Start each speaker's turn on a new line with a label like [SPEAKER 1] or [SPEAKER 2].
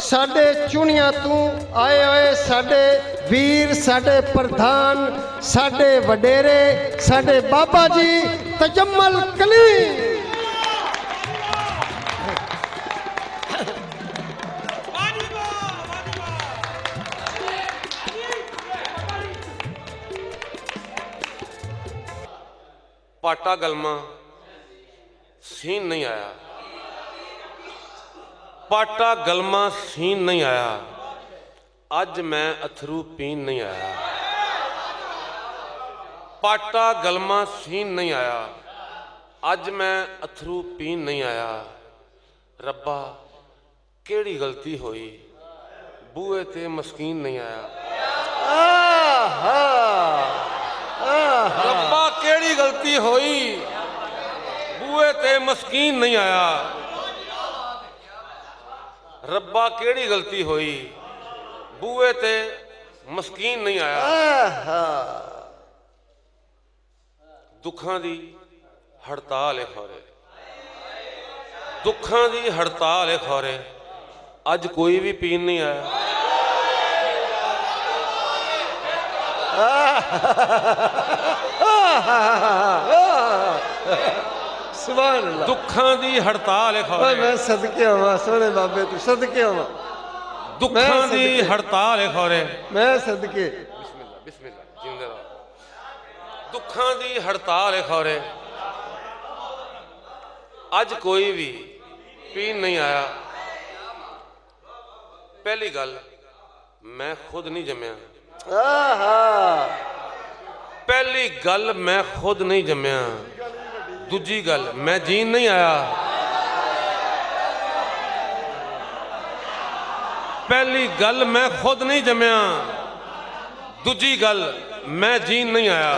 [SPEAKER 1] साडे चुनिया तू आए होए साडे वीर, साडे प्रधान, साडे वडेरे, साडे बाबा जी तजम्मल कली।
[SPEAKER 2] पाटा गलमा सीन नहीं आया, पाटा गलमा सीन नहीं आया, अज मैं अथरू पीन नहीं आया। पाटा गलमा सीन नहीं आया, अज मैं अथरू पीन नहीं आया। रब्बा केड़ी गलती होई, बूए ते मस्कीन नहीं आया। रब्बा केड़ी गलती होई, बूए ते मस्कीन नहीं आया। रब्बा केड़ी गलती होई, बूए ते मस्कीन नहीं आया। दुखां दी हड़ताल है खौरे, दुखां दी हड़ताल है खौरे, अज कोई भी पीन नहीं आया।
[SPEAKER 1] सुभान अल्लाह।
[SPEAKER 2] दुखां दी हड़ताल है खौरे,
[SPEAKER 1] मैं सदके आवां सोने बाबे तू, सदके आवां।
[SPEAKER 2] दुखां दी हड़ताल है खौरे,
[SPEAKER 1] मैं सदके।
[SPEAKER 2] बिस्मिल्लाह बिस्मिल्लाह जिंदे रहो। दुखां दी हड़ताल है खौरे, अज कोई भी पीन नहीं आया। पहली गल मैं खुद नहीं जम्या, पहली गल मैं खुद नहीं जम्या। दूजी गल मैं जीन नहीं आया। पहली गल मैं खुद नहीं जम्या, दूजी गल मैं जीन नहीं आया।